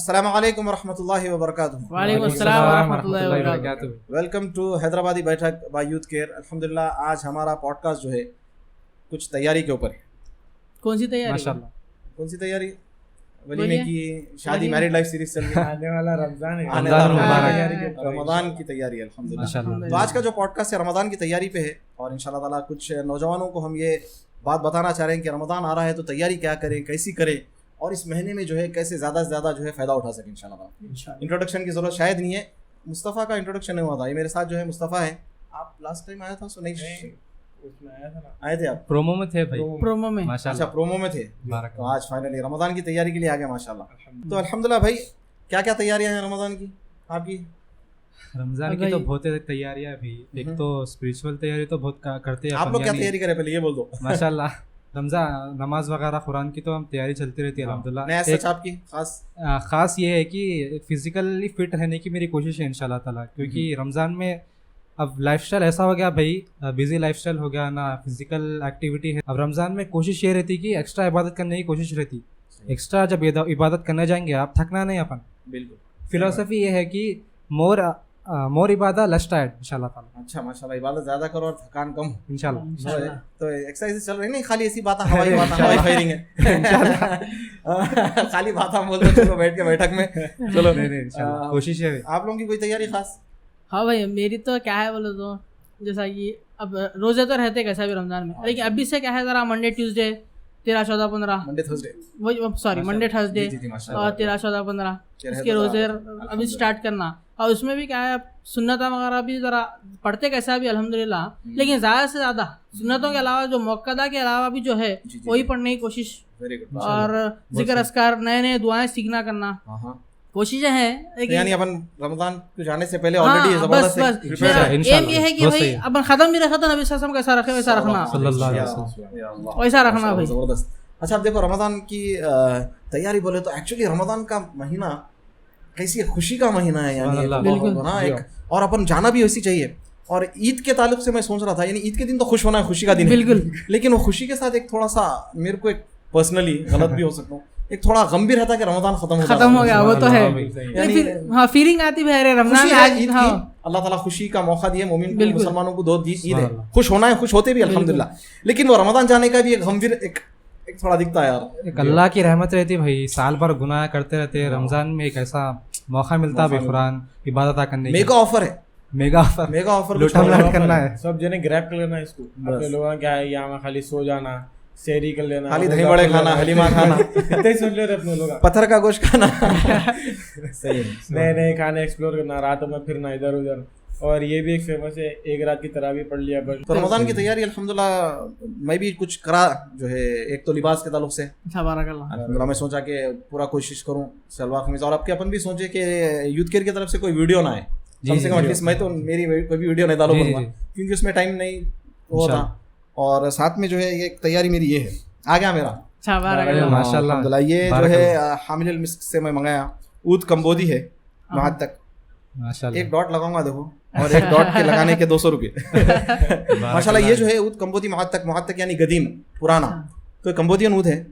السلام علیکم ورحمۃ اللہ وبرکاتہ. وعلیکم السلام ورحمۃ اللہ وبرکاتہ. ویلکم ٹو حیدرآبادی بیٹھک بائی یوتھ کیئر. الحمدللہ آج ہمارا پوڈ کاسٹ جو ہے کچھ تیاری کے اوپر ہے. کون سی تیاری؟ ماشاءاللہ. کون سی تیاری؟ ولیمے کی, شادی, میرڈ لائف سیریز چل رہی ہے, آنے والا رمضان ہے, رمضان کی تیاری ہے الحمدللہ. تو آج کا جو پوڈ کاسٹ ہے رمضان کی تیاری پہ ہے, اور ان شاء اللہ تعالیٰ کچھ نوجوانوں کو ہم یہ بات بتانا چاہ رہے ہیں کہ رمضان آ رہا ہے تو تیاری کیا کریں, کیسی کریں, اور اس مہینے میں جو ہے کیسے زیادہ سے زیادہ جو ہے فائدہ اٹھا سکیں. انشاءاللہ انٹروڈکشن کی ضرورت شاید نہیں ہے. مصطفیٰ کا انٹروڈکشن نہیں ہوا تھا. یہ میرے ساتھ جو ہے مصطفیٰ ہے. آپ لاسٹ ٹائم آیا تھا سو نہیں آئے تھے آپ؟ پرومو میں تھے بھائی, پرومو میں. اچھا پرومو میں تھے. تو آج فائنلی رمضان کی تیاری کے لیے آ گئے ماشاءاللہ. تو الحمدللہ بھائی کیا کیا تیاریاں ہیں رمضان کی آپ کی؟ رمضان کی تو بہت تیاریاں بھی. ایک تو اسپریچول تیاری تو بہت کرتے ہیں آپ لوگ. کیا تیاری کریں پہلے یہ بول دو. ماشاءاللہ رمضان نماز وغیرہ قرآن کی تو ہم تیاری چلتی رہتی ہے الحمدللہ. آپ کی خاص یہ ہے کہ فزیکلی فٹ رہنے کی میری کوشش ہے انشاءاللہ تعالیٰ, کیونکہ رمضان میں اب لائف اسٹائل ایسا ہو گیا بھائی, بزی لائف اسٹائل ہو گیا, نہ فزیکل ایکٹیویٹی ہے. اب رمضان میں کوشش یہ رہتی کہ ایکسٹرا عبادت کرنے کی کوشش رہتی. ایکسٹرا جب عبادت کرنے جائیں گے آپ تھکنا نہیں اپن. بالکل فلسفی یہ ہے کہ مور عبادت لیس ٹائرڈ انشاءاللہ تعالیٰ. اچھا ماشاءاللہ عبادت زیادہ کرو اور تھکان کم ہو انشاءاللہ. تو ایکسرسائز چل رہی نہیں, خالی ایسی باتیں ہوائی باتیں ہوائی فائرنگ ہے انشاءاللہ. خالی باتیں بولتے چلو بیٹھ کے بیٹھک میں چلو. کوشش ہے. آپ لوگوں کی کوئی تیاری خاص؟ ہاں بھائی میری تو کیا ہے بولے تو جیسا کہ اب روزے تو رہتے کیسا بھی رمضان میں, لیکن ابھی سے کیا ہے ذرا منڈے ٹیوزڈے 13 14 15 منڈے تھرسڈے وہی سوری منڈے تھرسڈے اور 13 14 15 اس کے روزے ابھی اسٹارٹ کرنا. اور اس میں بھی کیا ہے سنتیں وغیرہ بھی ذرا پڑھتے کیسا بھی الحمدللہ, لیکن زیادہ سے زیادہ سنتوں کے علاوہ جو موقعہ کے علاوہ بھی جو ہے وہی پڑھنے کی کوشش, اور ذکر اذکار نئے نئے دعائیں سیکھنا کرنا کوششیں ہیں. یعنی اپن رمضان کو جانے سے پہلے آلریڈی زبردست ایم یہ ہے کہ بھائی اپن ختم بھی رکھا تو نبی صلی اللہ علیہ وسلم کیسا رکھے ویسا رکھنا, صلی اللہ علیہ وسلم ویسا رکھنا بھائی. زبردست. اچھا اب دیکھو رمضان کی تیاری بولے تو ایکچولی رمضان کا مہینہ کیسی خوشی کا مہینہ ہے, یعنی بالکل, اور اپن جانا بھی ویسی چاہیے. اور عید کے تعلق سے میں سوچ رہا تھا, یعنی عید کے دن تو خوش ہونا ہے, خوشی کا دن ہے بالکل, لیکن وہ خوشی کے ساتھ ایک تھوڑا سا میرے کو ایک پرسنلی غلط بھی ہو سکتا ہوں, ایک تھوڑا غم بھی رہتا کہ رمضان ختم ہو گیا. وہ تو ہے, ہاں فیلنگ آتی ہے رمضان میں. اللہ تعالیٰ خوشی کا موقع دیے مومن کو, مسلمانوں کو دو عید ہے, خوش ہونا ہے, خوش ہوتے بھی الحمدللہ, لیکن وہ رمضان جانے کا بھی ایک غم بھی ایک تھوڑا دکھتا ہے یار. ایک اللہ کی رحمت رہتی بھائی, سال بھر گناہ کرتے رہتے, رمضان میں ایک ایسا موقع ملتا ہے قرآن عبادت کرنے کی. میگا آفر ہے, میگا آفر لوٹا کرنا ہے, سب جنے گریب کر لینا اس کو. اپنے لوگوں کیا ہے یہاں میں خالی سو جانا, سیری کر لینا, خالی دہی بڑے کھانا, حلیمہ کھانا, اتنے ہی سن لے رہے اپنے لوگ, پتھر کا گوشت کھانا, نئے نئے کھانے ایکسپلور کرنا, راتوں میں پھرنا ادھر ادھر. اور یہ بھی ایک فیمس ہے, ایک رات کی تراویح پڑھ لیا بس. تو رمضان کی تیاری الحمدللہ میں بھی کچھ کرا جو ہے, ایک تو لباس کے تعلق سے الحمدللہ میں سوچا کہ پورا کوشش کروں شلوار قمیض, اور اب کے اپن بھی سوچے کہ یوتھ کیئر کی طرف سے کوئی ویڈیو نہ آئے کم سے کم, ایٹ لیسٹ میں تو میری کوئی بھی ویڈیو نہیں ڈالوں گا کیونکہ اس میں ٹائم نہیں ہوتا. اور ساتھ میں جو ہے یہ ایک میری یہ ہے, آ گیا میرا ماشاءاللہ الحمدللہ. یہ جو ہے حامل المسک سے میں منگایا, اود کمبودی ہے وہاں تک. ایک ڈاٹ لگاؤں گا دیکھو, اور ایک ڈاٹ کے لگانے کے 200 روپے ماشاءاللہ. یہ جو ہے اود کمبودی محتک یعنی قدیم پرانا, تو کمبودین اود ہے.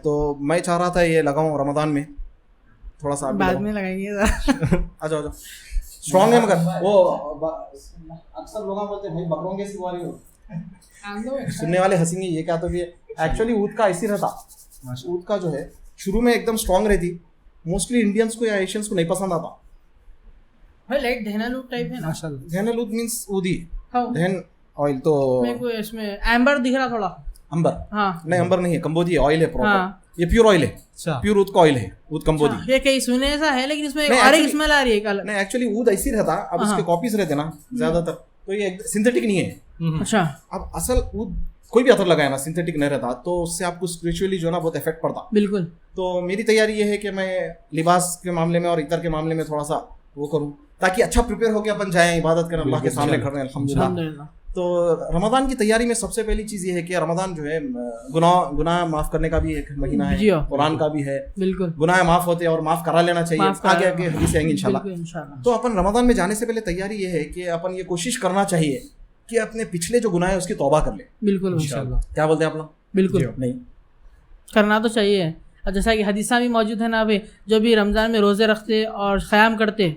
تو میں چاہ رہا تھا یہ لگاؤں رمضان میں, تھوڑا سا بعد میں لگائیں گے. اچھا اسٹرانگ ہے, مگر وہ اکثر لوگ بولتے ہیں بھائی بکروں کے سواری ہو, سننے والے ہنسیں گے یہ کیا. تو یہ ایکچولی اود کا ایسی رہتا, اود کا جو ہے شروع میں ایک دم اسٹرانگ رہتی, موسٹلی انڈینس کو یا ایشینس کو نہیں پسند آتا. لائک دہنا لوٹ ٹائپ ہے نا, دہنا لوٹ مینس اودی دہن آئل. تو اس میں ایمبر دکھ رہا تھوڑا, امبر نہیں, امبر نہیں ہے, کمبودی آئل ہے پراپر, یہ پیور آئل ہے, پیور اود کا آئل ہے, اود کمبودی. یہ کئی سنے ایسا ہے, لیکن اس میں اور ایک اسمیل آ رہی ہے. نہیں ایکچولی اود ایسی رہتا, اب اس کے کاپیز رہتے نا زیادہ تر, تو یہ سنتھیٹک نہیں ہے. اچھا اب اصل اود کوئی بھی عطر لگایا نا سنتھیٹک نہیں رہتا, تو اس سے آپ کو اسپریچولی جو ہے نا بہت افیکٹ پڑتا. بالکل. تو میری تیاری یہ ہے کہ میں لباس کے معاملے میں اور عطر کے معاملے میں تھوڑا سا وہ کروں, تاکہ اچھا پریپیئر ہو کے اپن جائیں عبادت کریں, اللہ کے سامنے کھڑے ہیں الحمدللہ. تو رمضان کی تیاری میں سب سے پہلی چیز یہ ہے کہ رمضان جو ہے گناہ معاف کرنے کا بھی ایک مہینہ ہے, قرآن کا بھی ہے, بالکل گناہ معاف ہوتے ہیں اور معاف کرا لینا چاہیے, آگے آگے حدیثیں آئیں گی انشاءاللہ. تو اپن رمضان میں جانے سے پہلے تیاری یہ ہے کہ اپن یہ کوشش کرنا چاہیے کہ اپنے پچھلے جو گناہ ہے اس کی توبہ کر لیں. بالکل انشاءاللہ. کیا بولتے ہیں آپ لوگ؟ بالکل نہیں کرنا تو چاہیے. اور جیسا کہ حدیثہ بھی موجود ہے نا بھائی، جو بھی رمضان میں روزے رکھتے اور قیام کرتے،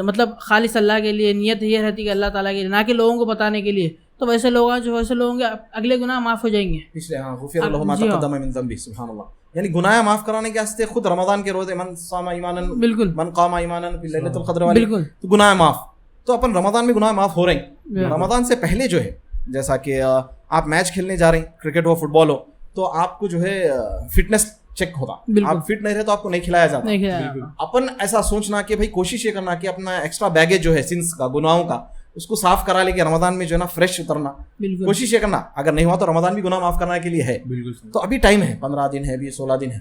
مطلب خالص اللہ کے لیے، نیت یہ رہتی کہ اللہ تعالیٰ کے لیے، نہ کہ لوگوں کو بتانے کے لیے، تو ویسے لوگ ویسے لوگوں کے اگلے گناہ معاف ہو جائیں گے. پچھلے غفر له ما تقدم من ذنبه. سبحان اللہ. یعنی گناہ معاف کرانے کے واسطے خود رمضان کے روزے، من صام ایمانا بالکل، من قام ایمانا فی لیلۃ القدر والی، بالکل، تو گناہ معاف. تو اپن رمضان میں گناہ معاف ہو رہے ہیں. رمضان سے پہلے جو ہے جیسا کہ آپ میچ کھیلنے جا رہے ہیں، کرکٹ ہو فٹ بال ہو، تو آپ کو جو ہے فٹنس چیک ہوتا. آپ فٹ نہیں رہے تو آپ کو نہیں کھلایا جاتا. اپن ایسا سوچنا کہ بھائی کوشش یہ کرنا کہ اپنا ایکسٹرا بیگیج جو ہے سنس کا، گناہوں کا، اس کو صاف کرا لے کے رمضان میں جو ہے نا فریش اترنا. کوشش یہ کرنا. اگر نہیں ہوا تو رمضان بھی گناہ معاف کرنے کے لیے ہے. تو ابھی ٹائم ہے، 15 دن ہے، ابھی 16 دن ہے.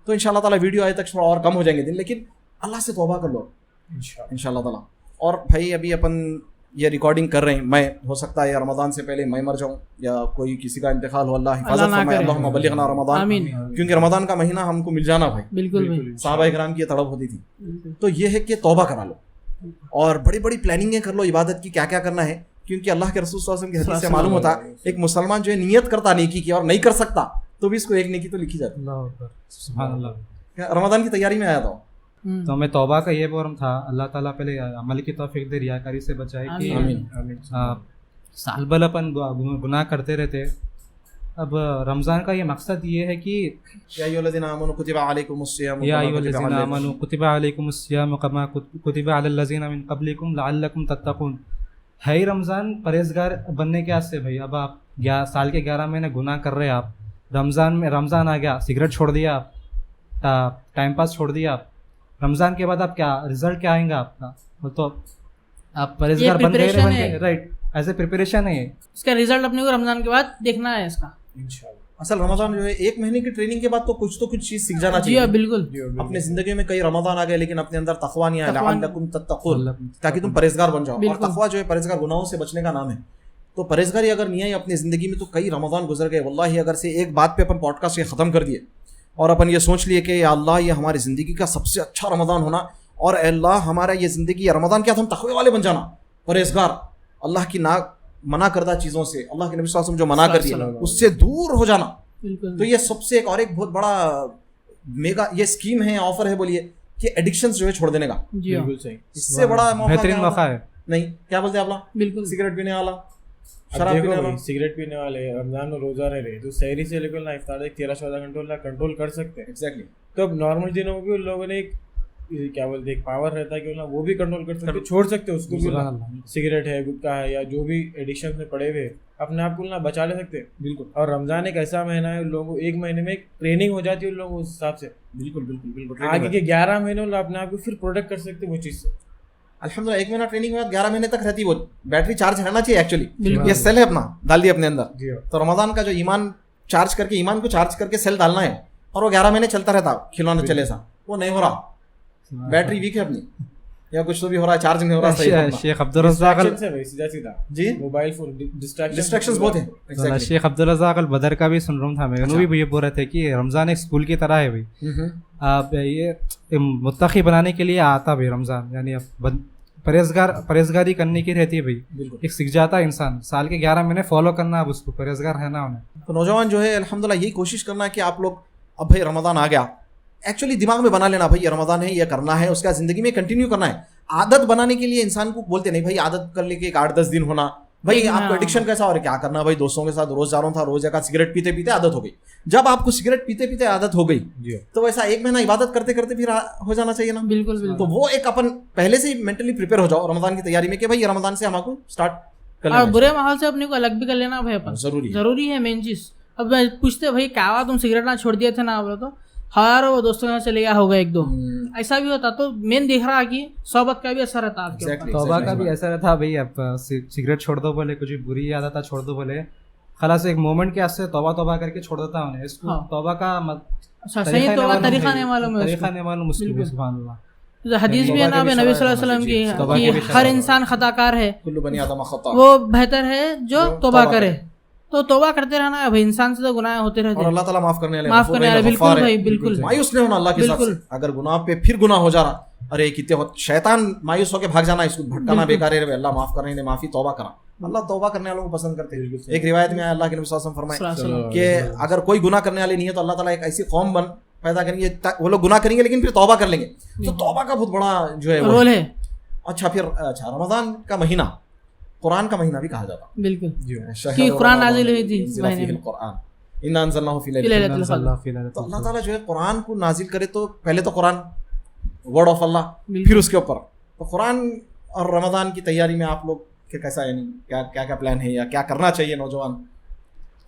تو ان شاء اللہ تعالیٰ ویڈیو آئے تک تھوڑا اور کم ہو جائیں گے دن، لیکن اللہ سے توبہ کر لو ان شاء اللہ تعالیٰ. اور بھائی ابھی اپن یہ ریکارڈنگ کر رہے ہیں، میں ہو سکتا ہے رمضان سے پہلے میں مر جاؤں یا کوئی کسی کا انتقال ہو، اللہ حفاظت فرمائے. اللہم بلغنا رمضان. کیونکہ رمضان کا مہینہ ہم کو مل جانا بھائی. بالکل صحابہ کرام کی یہ تڑپ ہوتی تھی. تو یہ ہے کہ توبہ کرا لو اور بڑی بڑی پلاننگیں کر لو عبادت کی، کیا کیا کرنا ہے. کیونکہ اللہ کے رسول صلی اللہ علیہ وسلم کی حدیث سے معلوم ہوتا ہے ایک مسلمان جو ہے نیت کرتا نیکی کی اور نہیں کر سکتا تو بھی اس کو ایک نیکی تو لکھی جاتی. سبحان اللہ. رمضان کی تیاری میں آیا تھا. تو میں توبہ کا یہ پروگرام تھا، اللہ تعالیٰ پہلے عمل کی توفیق دے، ریاکاری سے بچائے کہ سال بھر اپن گناہ کرتے رہتے. اب رمضان کا یہ مقصد یہ ہے کہ یا ایھا الذین آمنوا کتب علیکم الصیام یا ایھا الذین آمنوا کتب علیکم الصیام کما کتب علی الذین من قبلکم لعلکم تتقون. ہے ہی رمضان پرہیزگار بننے کے واسطے بھائی. اب آپ سال کے 11 مہینے گناہ کر رہے ہیں، آپ رمضان آ گیا، سگریٹ چھوڑ دیا آپ، ٹائم پاس چھوڑ دیا آپ، رمضان کے بعد آپ کیا رزلٹ کیا آئیں گا آپ کا؟ تو آپ پرہیزگار بن گئے، رائٹ، ایز اے پریپریشن ہے. اس کا رزلٹ اپنے کو رمضان کے بعد دیکھنا ہے اس کا. اصل رمضان جو ہے 1 مہینے کی ٹریننگ کے بعد تو کچھ چیز سیکھ جانا چاہیے. جی بالکل. اپنے زندگی میں کئی رمضان آ گئے لیکن اپنے اندر تقویٰ نہیں آیا. لعلکم تتقون، تاکہ تم پرہیزگار بن جاؤ. اور تقویٰ جو ہے پرہیزگار گناہوں سے بچنے کا نام ہے. تو پرہیزگاری اگر نہیں آئی اپنی زندگی میں تو کئی رمضان گزر گئے. واللہ اگر سے ایک بات پہ اپن پوڈ کاسٹ یہ ختم کر دیے اور اپن یہ سوچ لیے کہ یا اللہ یہ ہماری زندگی کا سب سے اچھا رمضان ہونا، اور اے اللہ ہمارا یہ زندگی رمضان کیا ہم تقوی والے بن جانا، پرہیزگار، اللہ کی منع کردہ چیزوں سے، اللہ کے نبی صلی اللہ علیہ وسلم جو منع کر دیا اس سے دور ہو جانا. تو یہ سب سے ایک بہت بڑا میگا یہ اسکیم ہے، آفر ہے بولیے کہ ایڈکشنز جو ہے چھوڑ دینے کا. بالکل صحیح. اس سے بڑا بہترین موقع ہے. نہیں کیا بولتے ہیں آپ؟ بالکل. سگریٹ پینے والا، شراب پینے والا، سگریٹ پینے والے رمضان میں روزہ رہ رہے تو سحری سے لے کر افطار تک 13-14 گھنٹوں کنٹرول کر سکتے ہیں. ایگزیکٹلی. تو اب نارمل دنوں میں بھی ان لوگوں نے کیا بولتے ایک پاور رہتا ہے کہ وہ بھی کنٹرول کر سکتے، چھوڑ سکتے اس کو بھی. سگریٹ ہے، گٹکا ہے، یا جو بھی ایڈکشن میں پڑے ہوئے اپنے آپ کو نہ بچا لے سکتے. بالکل. اور رمضان ایک ایسا مہینہ ہے ان لوگوں کو 1 مہینے میں ایک ٹریننگ ہو جاتی ہے ان لوگوں کو اس حساب سے. بالکل بالکل بالکل. آگے کے 11 مہینے اپنے آپ کو پھر پروٹیکٹ کر سکتے وہ چیز سے. الحمدللہ 1 مہینہ ٹریننگ کے بعد 11 مہینے تک رہتی. وہ بیٹری چارج رہنا چاہیے ایکچولی. یہ سیل ہے اپنا ڈال دیا اپنے اندر. تو رمضان کا جو ایمان چارج کر کے، ایمان کو چارج کر کے سیل ڈالنا ہے اور وہ 11 مہینے چلتا رہتا. کھلونا چلے سا وہ نہیں ہو رہا، بیٹری ویک ہے اپنی یا کچھ تو بھی ہو رہا ہے، چارج نہیں ہو رہا. شیخ عبدالرزاق جی موبائل فون ڈسٹریکشنز بہت ہیں. شیخ عبدالرزاق البدر کا بھی سن رہا تھا میں، انہوں بھی یہ بول رہے تھے کہ رمضان ایک اسکول کی طرح ہے بھائی. آپ یہ متقی بنانے کے لیے آتا بھائی رمضان، یعنی پرہیزگاری کرنے کی رہتی ہے بھائی. ایک سیکھ جاتا ہے انسان، سال کے 11 مہینے فالو کرنا، اب اس کو پرہیزگار رہنا انہیں. تو نوجوان جو ہے الحمدللہ یہی کوشش کرنا ہے کہ آپ لوگ اب بھائی رمضان آ گیا، ایکچولی دماغ میں بنا لینا بھائی یہ رمضان ہے، یہ کرنا ہے، اس کا زندگی میں کنٹینیو کرنا ہے. عادت بنانے کے لیے انسان کو بولتے نہیں بھائی عادت کر لے کے 8-10 دن ہونا. بھائی آپ کو ایڈکشن کیسا اور کیا کرنا بھائی، دوستوں کے ساتھ روز جا رہا تھا، روز جگہ سگریٹ پیتے پیتے عادت ہو گئی. جب آپ کو سگریٹ پیتے پیتے عادت ہو گئی تو ویسا 1 مہینہ عبادت کرتے کرتے پھر ہو جانا چاہیے نا. بالکل. تو وہ ایک اپن پہلے سے ہی مینٹلی پریپیئر ہو جاؤ رمضان کی تیاری میں کہ بھائی یہ رمضان سے ہم کو اسٹارٹ کرنا. اور برے ماحول سے اپنے کو الگ بھی کر لینا بھائی اپن ضروری ہے، مین چیز. اب پوچھتے بھائی کیا ہوا تم سگریٹ نہ چھوڑ دیے تھے نا، بولے تو ہر وہ دوستوں سے چلے گیا ہوگا 1-2 ایسا بھی ہوتا. تو مین دیکھ رہا کہ صحبت کا بھی اثر رہتا ہے آپ کے اوپر، توبہ کا بھی اثر رہتا. بھائی اب سگریٹ چھوڑ دو بولے، کچھ بری عادت چھوڑ دو بولے، خلاص ایک مومنٹ کے واسطے توبہ کر کے چھوڑ دیتا ہوں. اس کو توبہ کا صحیح توبہ طریقہ نہیں معلوم ہے، طریقہ نہیں معلوم. سبحان اللہ. حدیث بھی ہے نا نبی صلی اللہ علیہ وسلم کی کہ ہر انسان خطا کار ہے، وہ بہتر ہے جو توبہ کرے. تو توبہ کرتے رہنا ہے بھائی، انسان سے تو گناہ ہوتے رہتے ہیں اور اللہ تعالیٰ معاف کرنے والے. بالکل بھائی بالکل. مایوس نہیں ہونا اللہ کے ساتھ. اگر گناہ پہ پھر گناہ ہو جا رہا، ارے کتنے شیطان مایوس ہو کے بھاگ جانا، اس کو بھٹکانا بیکار ہے. اللہ معاف کرنے معافی توبہ کرا. اللہ توبہ کرنے والوں کو پسند کرتے ہیں. ایک روایت میں اللہ کے نبی صلی اللہ علیہ وسلم فرمائے کہ اگر کوئی گناہ کرنے والے نہیں ہے تو اللہ تعالیٰ ایک ایسی قوم پیدا کریں گے, وہ لوگ گناہ کریں گے لیکن پھر توبہ کر لیں گے, تو توبہ کا بہت بڑا جو ہے رول ہے. اچھا پھر رمضان کا مہینہ قرآن کا مہینہ بھی کہا جاتا ہے. بالکل کہ قرآن نازل ہوئی تھی اس مہینے میں. قرآن انا انزلناہ فی لیلۃ القدر. تو اللہ تعالیٰ جو ہے قرآن کو نازل کرے تو پہلے تو قرآن ورڈ آف اللہ, پھر اس کے اوپر تو قرآن. اور رمضان کی تیاری میں آپ لوگ کے کیسا, یعنی کیا کیا پلان ہے یا کیا کرنا چاہیے نوجوان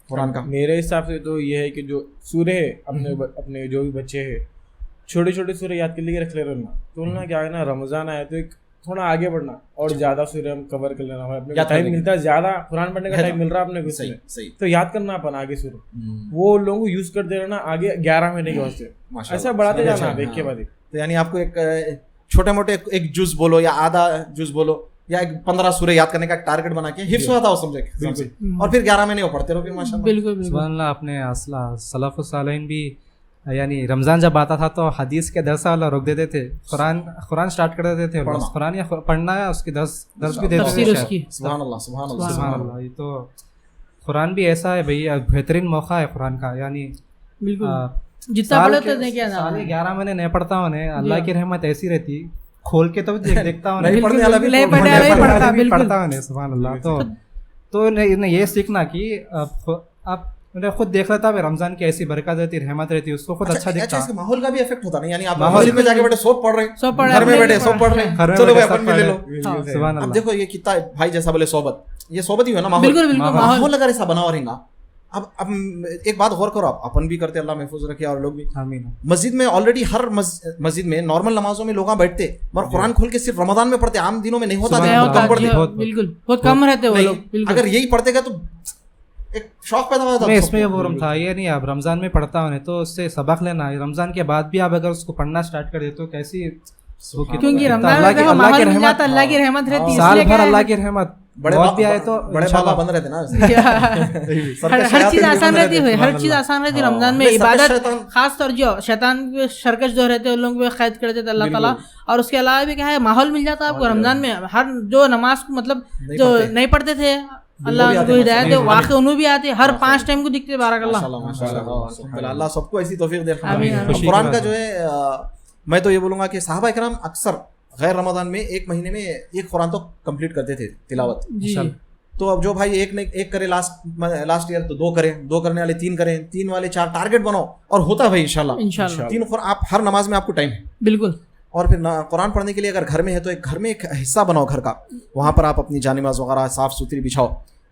قرآن کا؟ میرے حساب سے تو یہ ہے کہ جو سورے اپنے جو بھی بچے ہیں چھوٹے چھوٹے سورے یاد کر لیے رکھ لے رہنا, تو انہوں نے کیا ہے نا رمضان آیا تو ایک تھوڑا آگے بڑھنا اور زیادہ سورے ہم کور کر لینا. اپنے ٹائم ملتا ہے, زیادہ قرآن پڑھنے کا ٹائم مل رہا ہے اپنے کو, تو یاد کرنا اپن آگے سورے وہ لوگوں کو یوز کرتے رہنا آگے 11 مہینے کے واسطے, ایسا بڑھاتے جانا ایک کے بعد ایک. تو یعنی آپ کو ایک چھوٹے موٹے ایک جز بولو یا آدھا جز بولو یا 15 سورے یاد کرنے کا ایک ٹارگٹ بنا کے حفظ ہوتا ہو سمجھے, اور پھر 11 مہینے وہ پڑھتے رہو. ماشاءاللہ بالکل سبحان اللہ. اپنے سلف الصالحین بھی یعنی رمضان جب آتا تھا تو حدیث کے درس والا روک دیتے تھے, قرآن سٹارٹ کر دیتے تھے, قرآن یا پڑھنا ہے اس کی درس بھی دیتے تھے. سبحان اللہ سبحان اللہ سبحان اللہ. یہ تو قرآن بھی ایسا ہے بھائی, بہترین موقع ہے قرآن کا. یعنی جتنا پڑھو تو نہیں کیا سال 11 مہینے نہیں پڑھتا ہوں, اللہ کی رحمت ایسی رہتی, کھول کے تو دیکھتا ہوں نہیں پڑھنے والا بھی پڑھتا ہوں. سبحان اللہ. تو یہ سیکھنا کہ آپ خود دیکھ لیتا ہے رمضان کی ایسی برکت رہتی, رحمت رہتی, اس کو خود اچھا دکھتا. اس کے ماحول کا بھی افیکٹ ہوتا ہے, یعنی آپ مسجد میں جا کے بیٹھے سب پڑھ رہے ہیں, گھر میں بیٹھے سب پڑھ رہے ہیں, چلو بھائی اپن بھی لے لو. سبحان اب اللہ. دیکھو یہ کتنا بھائی جیسا بولے صحبت, یہ صحبت ہی ہے نا ماحول. ماحول اگر ایسا بنا رہے گا, اب ایک بات غور کرو, آپ اپن بھی کرتے, اللہ محفوظ رکھے, اور لوگ بھی. مسجد میں آلریڈی ہر مسجد میں نارمل نمازوں میں لوگ بیٹھتے, مگر قرآن کھول کے صرف رمضان میں پڑھتے, عام دنوں میں نہیں ہوتا. بالکل بہت کم رہتے وہ لوگ. اگر یہی پڑھتے گا تو ایک شوق پیدا ہوتا ہے. اس میں وہ تھا یہ نہیں, آپ رمضان میں پڑھتا ہوں تو اس سے سبق لینا, رمضان کے بعد بھی آپ اگر اس کو پڑھنا اسٹارٹ کر دے تو کیسی, کیونکہ رمضان میں اللہ کی رحمت رہتی ہے, سال بھر اللہ کی رحمت. بڑے بھی آئے تو بڑے بابا بند رہتے نا, ہر چیز آسان رہتی ہے, ہر چیز آسان رہتی ہے رمضان میں. عبادت خاص طور جو شیطان کے سرکش جو رہتے ہیں ان لوگوں کو قید کر دیتے اللہ تعالیٰ. اور اس کے علاوہ بھی کیا ہے, ماحول مل جاتا ہے آپ کو رمضان میں. ہر جو نماز کو مطلب جو نہیں پڑھتے تھے, اللہ کو ہدایت ہے, واقع انہوں بھی آتے, ہر 5 ٹائم کو دکھتے. بارک اللہ, اللہ سب کو ایسی توفیق دے. قرآن کا جو ہے میں تو یہ بولوں گا کہ صحابہ کرام اکثر غیر رمضان میں ایک مہینے میں ایک قرآن تو کمپلیٹ کرتے تھے تلاوت. تو اب جو بھائی ایک کرے لاسٹ ایئر تو 2 کریں, 2 کرنے والے 3 کریں, 3 والے 4 ٹارگٹ بناؤ, اور ہوتا ہے بھائی انشاءاللہ 3 آپ ہر نماز میں آپ کو ٹائم ہے. بالکل. اور پھر قرآن پڑھنے کے لیے اگر گھر میں ہے تو ایک گھر میں ایک حصہ بناؤ گھر کا, وہاں پر آپ اپنی جانماز وغیرہ صاف ستھری بچھاؤ,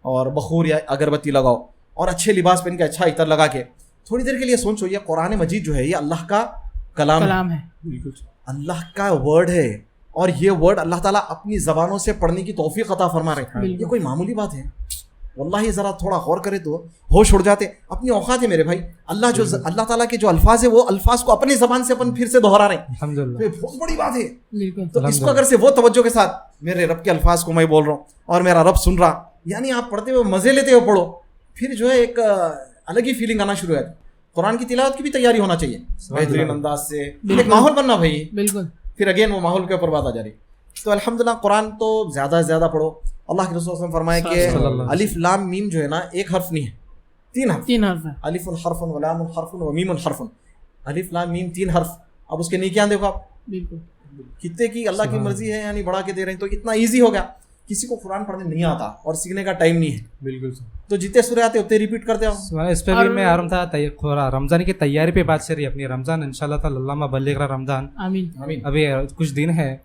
اور بخور یا اگربتی لگاؤ, اور اچھے لباس پہن کے اچھا عطر لگا کے تھوڑی دیر کے لیے سوچو, یہ قرآن مجید جو ہے یہ اللہ کا کلام ہے, اللہ کا ورڈ ہے, اور یہ ورڈ اللہ تعالیٰ اپنی زبانوں سے پڑھنے کی توفیق عطا فرما رہے ہیں. یہ کوئی معمولی بات ہے واللہ, ذرا تھوڑا غور کرے تو ہوش اڑ جاتے. اپنی اوقات ہے میرے بھائی, اللہ تعالیٰ کے جو الفاظ ہے وہ الفاظ کو اپنی زبان سے اپن پھر سے دہرا رہے ہیں, یہ بہت بڑی بات ہے. تو اس کو اگر سے وہ توجہ کے ساتھ میرے رب کے الفاظ کو میں بول رہا ہوں اور میرا رب سن رہا, یعنی آپ پڑھتے ہوئے مزے لیتے ہوئے پڑھو, پھر جو ہے ایک الگ ہی فیلنگ آنا شروع ہے. قرآن کی تلاوت کی بھی تیاری ہونا چاہیے بہترین انداز سے, ایک ماحول بننا بھائی. بالکل. پھر اگین وہ ماحول کے اوپر بات آ جا رہی. تو الحمدللہ قرآن تو زیادہ سے زیادہ پڑھو. اللہ کے رسول صلی اللہ علیہ وسلم فرمائے کہ الف لام میم جو ہے نا ایک حرف نہیں ہے, 3 حرف ہے. الف حرف و لام حرف و میم حرف. الف لام میم 3 حرف. اب اس کے نیکیاں دیکھو آپ, بالکل کتنے کی اللہ کی مرضی ہے, یعنی بڑھا کے دے رہے ہیں. تو اتنا ایزی ہو گیا. کسی کو قرآن پڑھنے نہیں آتا اور سیکھنے کا ٹائم نہیں ہے, بالکل, تو جتنے سورے آتے اتنے ریپیٹ کرتے ہو. اس پہ بھی میں آ رہا تھا رمضان کی تیاری پہ بات چل رہی ہے اپنی. رمضان انشاءاللہ تعالی اللہ بلغ رمضان, آمین. ابھی کچھ دن ہے,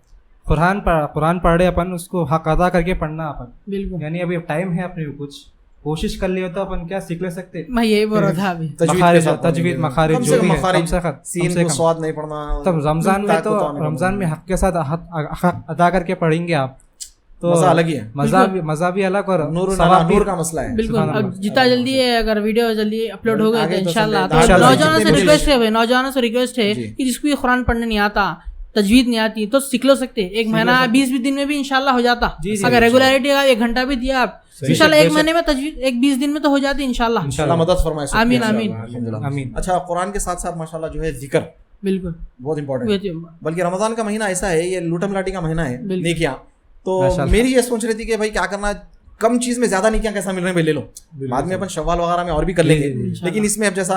قرآن پڑھ رہے اپن, اس کو حق ادا کر کے پڑھنا اپن, بالکل. یعنی ابھی ٹائم ہے اپنے کچھ کوشش کر لی تو اپن کیا سیکھ لے سکتے. میں یہی بول رہا تھا ابھی, تجوید مخارج جو بھی ہے سین کو سواد نہیں پڑھنا. تب رمضان میں حق کے ساتھ حق ادا کر کے پڑھیں گے آپ تو مزہ الگ ہی ہے, مزہ بھی الگ, اور نور کا مسئلہ ہے. بالکل. اب جتنا جلدی ہے اگر ویڈیو جلدی اپلوڈ ہو گئے تو انشاءاللہ. نوجوانوں سے ریکویسٹ ہے کہ جس کو یہ قرآن پڑھنے نہیں آتا, تجوید نہیں آتی, تو سیکھ لو سکتے. 1 مہینہ 20 دن میں بھی انشاءاللہ ہو جاتا. اگر ریگولیرٹی کا 1 گھنٹہ بھی دیا آپ, انشاءاللہ 1 مہینے میں تجوید 20 دن میں تو ہو جاتی انشاءاللہ. اللہ مدد فرمائے. آمین آمین. اچھا, قرآن کے ساتھ ساتھ ماشاءاللہ جو ہے ذکر بالکل بہت امپورٹنٹ ہے. بلکہ رمضان کا مہینہ ایسا ہے, یہ لوٹم لاٹی کا مہینہ ہے, نیکیاں. تو میری یہ سوچ رہی تھی کہ بھائی کیا کرنا, کم چیز میں زیادہ نیکیاں کیسا مل رہے ہیں, لے لو. بعد میں اپن شوال وغیرہ میں اور بھی کر لیں گے, لیکن اس میں اب جیسا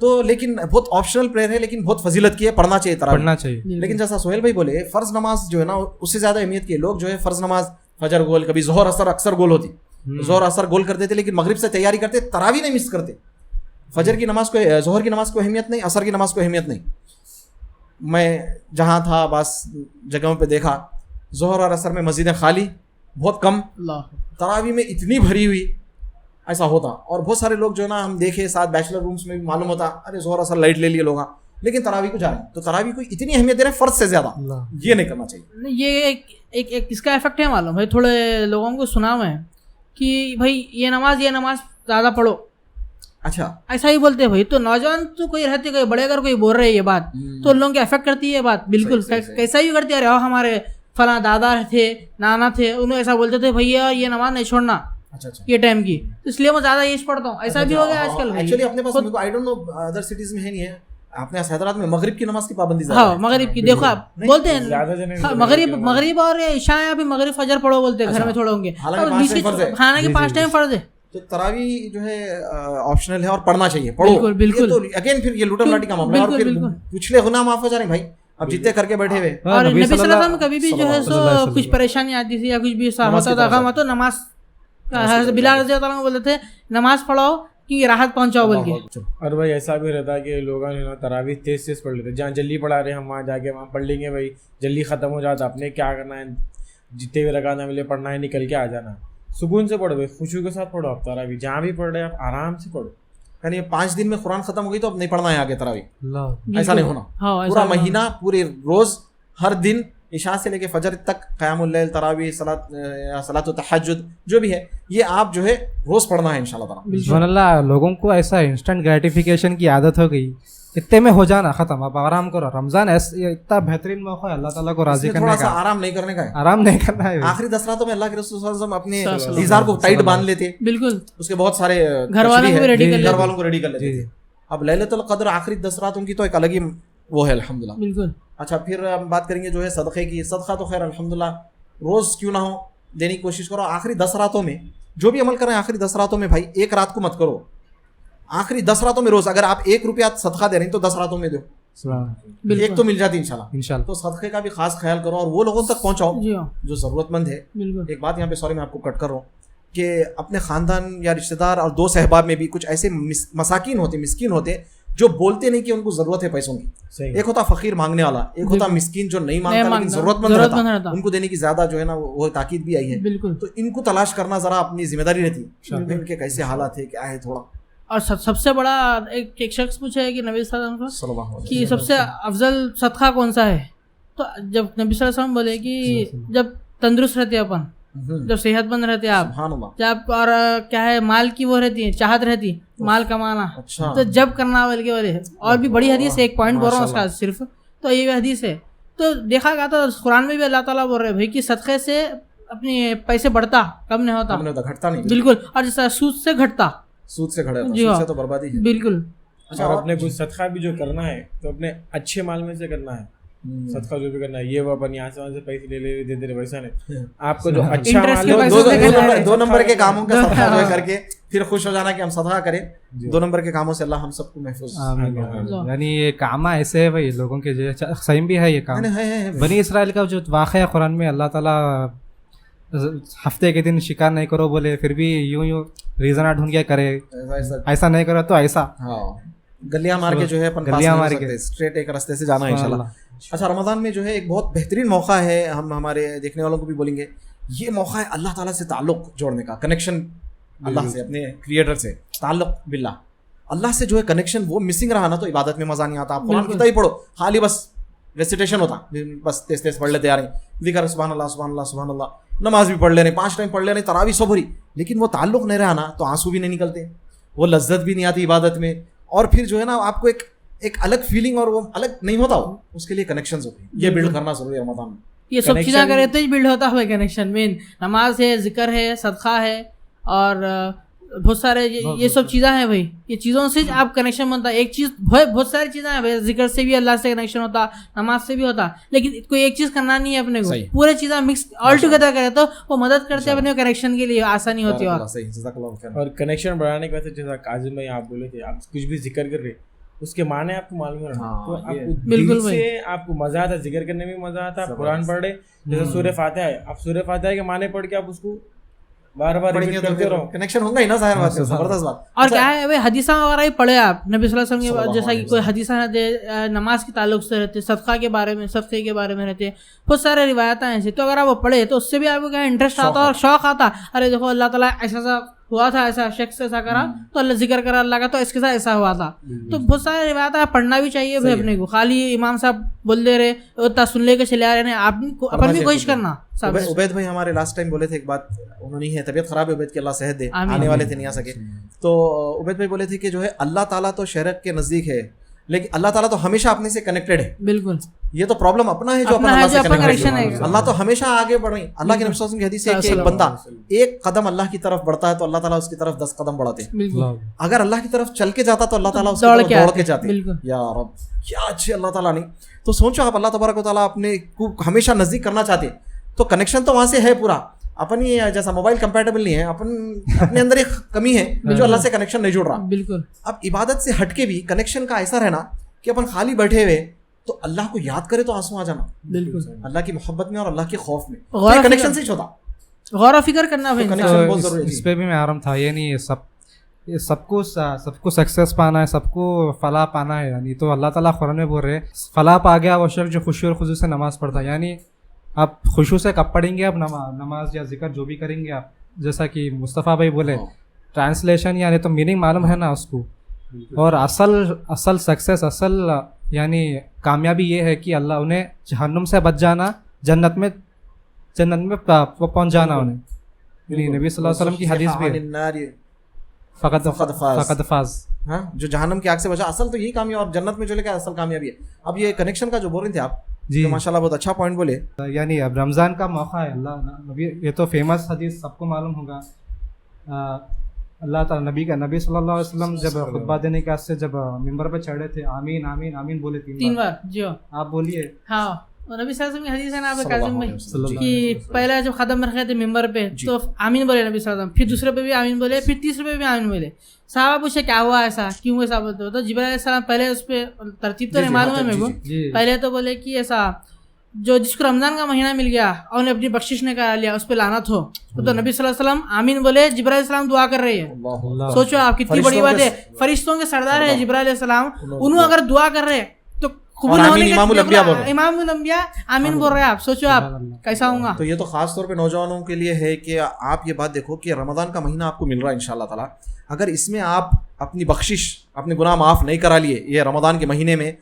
تو لیکن بہت آپشنل پریئر ہے, لیکن بہت فضیلت کی ہے, پڑھنا چاہیے تراویح. پڑھنا چاہیے. لیکن جیسا سہیل بھائی بولے فرض نماز جو ہے نا اس سے زیادہ اہمیت کی, لوگ جو ہے فرض نماز فجر گول, کبھی ظہر اثر اکثر گول ہوتی, ظہر اثر گول کرتے تھے, لیکن مغرب سے تیاری کرتے, تراویح نہیں مس کرتے. فجر کی نماز کو, ظہر کی نماز کو اہمیت نہیں, عصر کی نماز کو اہمیت نہیں. میں جہاں تھا بعض جگہوں پہ دیکھا ظہر اور عصر میں مسجدیں خالی, بہت کم, تراویح میں اتنی بھری ہوئی, ایسا ہوتا. اور بہت سارے لوگ جو ہے نا ہم دیکھے ساتھ بیچلر رومس میں بھی معلوم ہوتا, ارے ظہر عصر لائٹ لے لیے لوگ, لیکن تراویح کو جا رہے ہیں. تو تراویح کو اتنی اہمیت دے رہے ہیں فرض سے زیادہ, یہ نہیں کرنا چاہیے. یہ ایک اس کا افیکٹ ہے معلوم ہے, تھوڑے لوگوں کو سنا میں کہ بھائی یہ نماز زیادہ پڑھو, اچھا ایسا ہی بولتے ہیں بھائی. تو نوجوان تو کوئی رہتے, کوئی بڑے اگر کوئی بول رہے یہ بات, تو ان لوگوں کی افیکٹ کرتی ہے یہ بات بالکل. کیسا ہی کرتے رہے, ہمارے فلاں دادا تھے, نانا تھے, انہوں ایسا بولتے تھے بھیا یہ نماز نہیں چھوڑنا یہ ٹائم کی, تو اس لیے میں زیادہ یہ پڑھتا ہوں. ایسا بھی ہو گیا آج کل. ایکچولی اپنے پاس I don't know other cities میں ہے نہیں ہے, اپنے حیدرآباد میں مغرب کی نماز کی پابندی زیادہ ہے. ہاں مغرب کی دیکھو آپ بولتے ہیں مغرب اور عشاء یا پھر مغرب فجر پڑھو بولتے ہیں گھر میں تھوڑے ہوں گے, کھانا کے 5 ٹائم فرض ہے. تو تراویح جو ہے آپشنل ہے اور پڑھنا چاہیے, پڑھو. بالکل تو اگین پھر یہ لوٹا لاٹی کا معاملہ, اور پھر پچھلے گناہ معاف ہو جا رہے ہیں بھائی, اب جتنے کر کے بیٹھے ہوئے. اور نبی صلی اللہ علیہ وسلم کبھی بھی جو ہے سو کچھ پریشانی آتی تھی یا کچھ بھی ہوتا تھا تو نماز, بلال رضی اللہ عنہ بولتے تھے نماز پڑھاؤ کہ راحت پہنچاؤ بول کے. اور بھائی ایسا بھی رہتا ہے کہ لوگ تراویح تیز پڑھ لیتے, جہاں جلدی پڑھا رہے ہم وہاں جا کے وہاں پڑھ لیں گے بھائی, جلدی ختم ہو جاتا. اپنے کیا کرنا ہے, جتنے بھی رکعت ملے پڑھنا ہے, نکل کے آ جانا. سکون سے پڑھو بھائی, خوشی کے ساتھ پڑھو. آپ تراویح جہاں بھی پڑھ رہے آپ آرام سے پڑھو. یعنی 5 دن میں قرآن ختم ہو گئی تو اب نہیں پڑھنا ہے آگے تراویح, ایسا نہیں ہونا. پورا مہینہ, پورے روز, ہر دن عشاء سے لے کے فجر تک قیام اللیل, تراویح, صلاۃ تہجد جو بھی ہے, یہ آپ جو ہے روز پڑھنا ہے انشاءاللہ تعالی. سبحان اللہ. لوگوں کو ایسا انسٹنٹ گریٹیفیکیشن کی عادت ہو گئی, اتنے میں ہو جانا ختم, اب آرام کرو. رمضان اتنا بہترین موقع ہے اللہ تعالیٰ کو راضی کرنے کا, تھوڑا سا آرام نہیں کرنے کا ہے, آرام نہیں کرنا ہے. آخری 10 راتوں میں اللہ کے رسول صلی اللہ علیہ وسلم اپنے ازار کو ٹائٹ باندھ لیتے, بالکل اس کے بہت سارے گھر والوں کو ریڈی کر لیتے. اب لیلۃ القدر آخری 10 راتوں کی تو ایک الگ ہی وہ ہے الحمدللہ. بالکل. اچھا پھر ہم بات کریں گے جو ہے صدقے کی. صدقہ تو خیر الحمدللہ روز کیوں نہ ہو دینے کی کوشش کرو. آخری 10 راتوں میں جو بھی عمل کریں, آخری 10 راتوں میں بھائی ایک رات کو مت کرو, آخری 10 راتوں میں روز. اگر آپ 1 روپیہ صدقہ دے رہے ہیں تو 10 راتوں میں دو, ایک تو مل جاتی انشاءاللہ. تو صدقے کا بھی خاص خیال کرو اور وہ لوگوں تک پہنچاؤ جو ضرورت مند ہے. ایک بات یہاں پہ سوری میں آپ کو کٹ کر رہا ہوں کہ اپنے خاندان یا رشتہ دار اور دوست احباب میں بھی کچھ ایسے مساکین ہوتے, مسکین ہوتے جو بولتے نہیں کہ ان کو ضرورت ہے پیسوں کی. ایک ہوتا فقیر مانگنے والا, ایک ہوتا مسکین جو نہیں مانگتا لیکن ضرورت مند رہتا, ان کو دینے کی زیادہ جو ہے نا وہ تاکید بھی آئی ہے. تو ان کو تلاش کرنا ذرا اپنی ذمہ داری رہتی ہے, ان کے کیسے حالات ہے, کیا ہے تھوڑا. اور سب سے بڑا ایک شخص پوچھا ہے کہ نبی صلی اللہ علیہ وسلم کہ سب سے افضل صدقہ کون سا ہے, تو جب نبی صلی اللہ علیہ وسلم بولے کہ جب تندرست رہتے اپن, جب صحت مند رہتے آپ, جب اور کیا ہے مال کی وہ رہتی ہے چاہت رہتی مال کمانا, تو جب کرنا بلکہ بولے. اور بھی بڑی حدیث ہے, ایک پوائنٹ بول رہا ہوں اس کا صرف, تو یہ حدیث ہے. تو دیکھا گیا تو قرآن میں بھی اللہ تعالیٰ بول رہے بھائی کہ صدقے سے اپنے پیسے بڑھتا, کم نہیں ہوتا, گھٹتا نہیں. بالکل. اور جس طرح سود سے گھٹتا, سود سے گھٹتا تو بربادی ہے. بالکل. اچھا اپنے کچھ صدقہ بھی جو کرنا ہے تو اپنے اچھے مال میں سے کرنا ہے. صدقہ جو بھی کرنا ہے, یہ وہ اپن یہاں سے پیسے لے دے دے ویسا نہیں. آپ کو جو اچھا مال ہے 2 نمبر کے کاموں کا صدقہ کر کے پھر خوش ہو جانا کہ ہم صدقہ کریں. 2 نمبر کے کاموں سے اللہ ہم سب کو محفوظ. یعنی یہ کام ایسے ہے بھائی لوگوں کے جو صحیح بھی ہے یہ کام. بنی اسرائیل کا جو واقعہ ہے قرآن میں, اللہ تعالیٰ ہفتے کے دن شکار نہیں کرو بولے, پھر بھی یوں ریزن ڈھونڈ کے کرے, ایسا نہیں کرو تو ایسا گلیاں مار کے جو ہے گلیاں مار کے اسٹریٹ ایک راستے سے جانا ہے انشاءاللہ. اچھا رمضان میں جو ہے ایک بہت بہترین موقع ہے, ہم ہمارے دیکھنے والوں کو بھی بولیں گے, یہ موقع ہے اللہ تعالیٰ سے تعلق جوڑنے کا, کنیکشن اللہ سے, اپنے کریٹر سے تعلق باللہ. اللہ سے جو ہے کنیکشن وہ مسنگ رہا نا تو عبادت میں مزہ نہیں آتا. آپ قرآن کتنا ہی پڑھو, خالی بس ریسیٹیشن ہوتا, بس تیز تیز پڑھ لیتے آ رہے ہیں, ذکر سبحان اللہ سبحان اللہ سبحان اللہ, نماز بھی پڑھ لے رہے, 5 ٹائم پڑھ لے رہے, تراویح سب ہو رہی, لیکن وہ تعلق نہیں رہا نا تو آنسو بھی نہیں نکلتے, وہ لذت بھی نہیں آتی عبادت میں, اور پھر جو ہے نا آپ کو ایک الگ فیلنگ اور وہ الگ نہیں ہوتا, اس کے لیے کنیکشنز ہوتے ہیں. یہ بلڈ کرنا ضروری ہے رمضان میں. یہ سب چیزیں کرے تو بلڈ ہوتا ہے کنیکشن. مین نماز ہے, ذکر ہے, صدقہ ہے, اور بہت سارے یہ سب چیزیں ہیں بھائی. یہ چیزوں سے آپ کنیکشن بنتا ہے. ایک چیز بہت ساری چیزیں ہیں بھائی, ذکر سے بھی اللہ سے کنیکشن ہوتا, نماز سے بھی ہوتا, لیکن کوئی ایک چیز کرنا نہیں ہے اپنے کو, پورے چیزیں مکس آل ٹوگیدر کرے تو وہ مدد کرتے ہیں اپنے کنیکشن کے لیے, آسانی ہوتی ہے. اور کنیکشن بڑھانے کی وجہ سے جیسا کاظم بھائی آپ بولے تھے, آپ کچھ بھی ذکر کر رہے اس کے معنی آپ کو معلوم ہے, تو آپ کو بالکل دل سے آپ کو مزہ آتا, ذکر کرنے میں مزہ آتا. آپ قرآن پڑھ رہے جیسے سورہ فاتحہ ہے, آپ سورہ فاتحہ کے معنی پڑھ کے آپ اس کو بار بار ریپیٹ کرتے رہو, کنیکشن ہوگا ہی نا, ظاہر بات ہے, زبردست بات. اور کیا ہے بھائی حدیثہ وغیرہ ہی پڑھے آپ نبی صلی اللہ علیہ وسلم کے, جیسا کہ کوئی حدیثہ رہتے نماز کے تعلق سے رہتے, صدقہ کے بارے میں, صدقے کے بارے میں رہتے, بہت سارے روایات ہیں ایسے, تو اگر آپ وہ پڑھے تو اس سے بھی آپ کو کیا انٹرسٹ آتا اور شوق آتا, ارے دیکھو اللہ تعالیٰ ایسا ایسا ہوا تھا, ایسا شخص ایسا کرا تو اللہ ذکر کرا اللہ کا, تو اس کے ساتھ ایسا ہوا تھا. تو بہت سارے روایات آپ پڑھنا بھی چاہیے بھائی اپنے کو, خالی امام صاحب بول دے رہے اتنا سن لے کے چلے آ رہے ہیں, آپ اپن بھی کوشش کرنا. عبید بھائی ہمارے لاسٹ ٹائم بولے تھے ایک بات, انہوں نے طبیعت خراب ہے عبید کی, اللہ صحت دے, آنے والے تھے نہیں آ سکے, تو عبید بھائی بولے تھے کہ جو ہے اللہ تعالیٰ تو شرک کے نزدیک ہے, لیکن اللہ تعالیٰ تو ہمیشہ اپنے سے کنیکٹڈ ہے. بالکل, یہ تو پرابلم اپنا ہے جو اپنا اللہ سے کنیکٹڈ ہے. اللہ تو ہمیشہ آگے بڑھ رہی. اللہ کے نبی صلی اللہ علیہ وسلم کی حدیث ہے کہ ایک بندہ ایک قدم اللہ کی طرف بڑھتا ہے تو اللہ تعالیٰ اس کی طرف 10 قدم بڑھاتے ہیں. اگر اللہ کی طرف چل کے جاتا تو اللہ تعالیٰ اس کی طرف دوڑ کے جاتے. یا رب کیا اچھے اللہ تعالیٰ نہیں. تو سوچو آپ, اللہ تبارک و تعالیٰ اپنے کو ہمیشہ نزدیک کرنا چاہتے تو کنیکشن تو وہاں سے ہے پورا. اپنی جیسا موبائل کمپیٹیبل نہیں ہے, اپنے اندر ایک کمی ہے جو اللہ سے کنیکشن نہیں جڑ رہا. بالکل. اب عبادت سے ہٹ کے بھی کنیکشن کا ایسا رہنا کہ اپن خالی بیٹھے ہوئے تو اللہ کو یاد کرے تو آنسو آ جانا. بالکل, اللہ کی محبت میں اور اللہ کے خوف میں, کنیکشن سے ہی ہوتا. غور و فکر کرنا بھائی, کنیکشن بہت ضروری ہے. اس پہ بھی میں آرام تھا, یہ نہیں یہ سب کو سکسیس پانا ہے, سب کو فلاح پانا ہے. یعنی تو اللہ تعالیٰ قرآن میں بول رہے فلاح پا گیا وہ شخص جو خوشی اور خضوع سے نماز پڑھتا ہے. یعنی آپ خوشی سے کب پڑھیں گے آپ نماز یا ذکر جو بھی کریں گے آپ, جیسا کہ مصطفیٰ بھائی بولے ٹرانسلیشن یعنی تو میننگ معلوم ہے نا اس کو. اور اصل سکسیس, اصل یعنی کامیابی یہ ہے کہ اللہ انہیں جہنم سے بچ جانا, جنت میں پہنچ جانا انہیں. نبی صلی اللہ علیہ وسلم کی حدیث بھی ہے فقط فاز, ہاں جو جہنم کی آگ سے بچا, اصل تو یہی کامیابی, اور جنت میں جو لے کے اصل کامیابی ہے. اب یہ کنیکشن کا جو بول رہے تھے آپ, جی ماشاء اللہ بہت اچھا پوائنٹ بولے. یعنی اب رمضان کا موقع ہے, اللہ یہ تو فیمس حدیث سب کو معلوم ہوگا. اللہ تعالیٰ نبی صلی اللہ علیہ وسلم جب خطبہ دینے کے واسطے جب ممبر پہ چڑھے تھے, آمین آمین آمین بولے 3 بار. جی آپ بولیے. ہاں, نبی صلی اللہ علیہ وسلم کی حدیث ہے نا آپ کاظم بھائی کہ پہلا جب قدم رکھے تھے ممبر پہ تو آمین بولے نبی صلی اللہ علیہ وسلم, پھر دوسرے پہ بھی آمین بولے, پھر تیسرے پہ بھی آمین بولے. صحابہ پوچھے کیا ہوا ایسا, کیوں ایسا بولتے ہو؟ تو جبرائیل علیہ السلام پہلے اس پہ ترتیب تو نہیں معلوم ہے میرے کو, پہلے تو بولے کہ ایسا جس کو رمضان کا مہینہ مل گیا اور نے اپنی بخشش نے کرا لیا اس پہ لعنت ہو. تو نبی صلی اللہ علیہ وسلم آمین بولے, جبرائیل علیہ السلام دعا کر رہے ہیں. سوچو آپ کتنی بڑی بات ہے, فرشتوں کے سردار ہے جبرائیل علیہ السلام, انہوں اگر دعا کر رہے تو قبول ہونے کا امام الانبیاء آمین بول رہے ہیں. آپ سوچو آپ کیسا ہوں گا. تو یہ تو خاص طور پہ نوجوانوں کے لیے ہے کہ آپ یہ بات دیکھو کہ رمضان کا مہینہ آپ کو مل رہا ہے انشاءاللہ تعالیٰ, اگر اس میں آپ اپنی بخشش اپنے گناہ معاف نہیں کرا لیے یہ رمضان کے مہینے میں,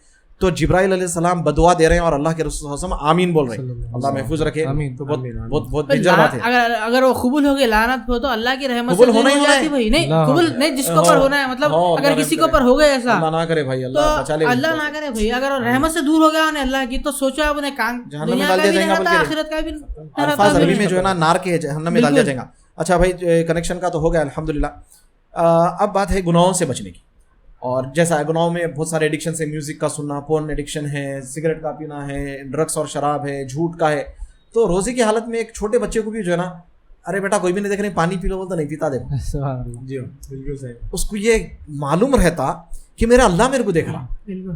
تو جبرائیل علیہ السلام بدعا دے رہے ہیں اور اللہ کے رسول صلی اللہ علیہ وسلم آمین بول رہے ہیں. اللہ محفوظ رکھے. تو بہت ڈینجر بات ہے. اگر وہ قبول ہو گئے لعنت ہو تو اللہ کی رحمت سے ہونا ہی جاتی بھائی. نہیں قبول نہیں, جس کو پر ہونا ہے, مطلب اگر کسی کو پر ہو گئے ایسا اللہ نہ کرے بھائی, اللہ نہ کرے بھائی, اگر رحمت سے دور ہو گیا انہیں اللہ کی, تو سوچو آپ انہیں کام دنیا کا بھی نہیں رہتا, آخرت کا بھی الفاظ عربی میں جو ہے نا نار کے جہنم میں ڈال دیا جائے گا. اچھا بھائی کنیکشن کا تو ہو گیا الحمدللہ. اب بات ہے گناہوں سے بچنے کی. اور جیسا ہے گناہوں میں بہت سارے ایڈکشن سے, میوزک کا سننا, پورن ایڈکشن ہے, سگریٹ کا پینا ہے, ڈرگس اور شراب ہے, جھوٹ کا ہے. تو روزے کی حالت میں ایک چھوٹے بچے کو بھی جو ہے نا, ارے بیٹا کوئی بھی نہیں دیکھ رہے, پانی پی لو بولتا نہیں پیتا, دیکھو جی بالکل صحیح. اس کو یہ معلوم رہتا کہ میرا اللہ میرے کو دیکھ رہا,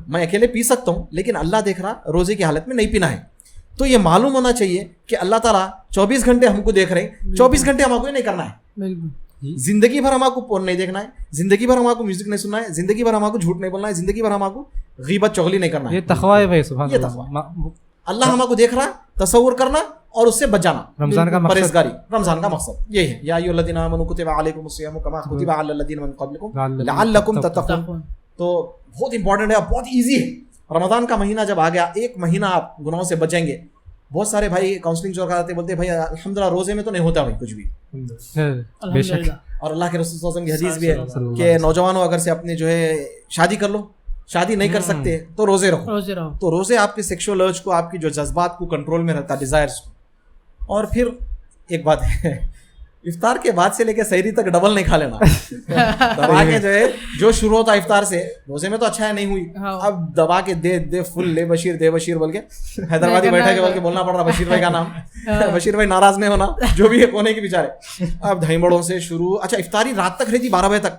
میں اکیلے پی سکتا ہوں لیکن اللہ دیکھ رہا, روزے کی حالت میں نہیں پینا ہے. تو یہ معلوم ہونا چاہیے کہ اللہ تعالیٰ 24 گھنٹے ہم کو دیکھ رہے ہیں, 24 گھنٹے ہم کو نہیں کرنا ہے. زندگی بھر ہم کو پورن نہیں دیکھنا ہے, زندگی بھر ہم کو میوزک نہیں سننا ہے, زندگی بھر ہم کو جھوٹ نہیں بولنا ہے, زندگی بھر ہم کو غیبت چغلی نہیں کرنا ہے. یہ تقویٰ ہے بھائی, سبحان یہ تقویٰ. اللہ ہم کو دیکھ رہا, تصور کرنا اور اس سے بچ جانا. رمضان کا پرہیزگاری, رمضان کا مقصد یہ ہے. یا ایھا الذین آمنوا کتب علیکم الصیام کما کتب علی الذین من قبلکم لعلکم تتقون. تو بہت امپورٹنٹ ہے, بہت ایزی ہے. رمضان کا مہینہ جب آ گیا, ایک مہینہ آپ گناہوں سے بچیں گے. بہت سارے بھائی کاؤنسلنگ جو کراتے بولتے ہیں بھائی الحمدللہ روزے میں تو نہیں ہوتا بھائی کچھ بھی. بے شک. اور اللہ کے رسول صلی اللہ علیہ وسلم کی حدیث بھی ہے کہ نوجوانوں اگر سے اپنے جو ہے شادی کر لو, شادی نہیں کر سکتے تو روزے رہو. تو روزے آپ کے سیکشول ارج کو, آپ کی جو جذبات کو کنٹرول میں رہتا, ڈیزائرز کو. اور پھر ایک بات ہے, افطار کے بعد سے لے کے سحری تک ڈبل نہیں کھا لینا. دبا کے جو ہے جو شروع ہوتا افطار سے, روزے میں تو اچھا ہے نہیں ہوئی, اب دبا کے دے فل لے بشیر دے بشیر بول کے حیدرآبادی بیٹھا کے بول کے بولنا پڑ رہا بشیر بھائی کا نام. بشیر بھائی ناراض نہیں ہونا, جو بھی ہے کونے کے بیچارے. اب دہی بڑوں سے شروع. اچھا افطاری رات تک رہتی 12 بجے تک,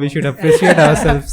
we should appreciate ourselves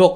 2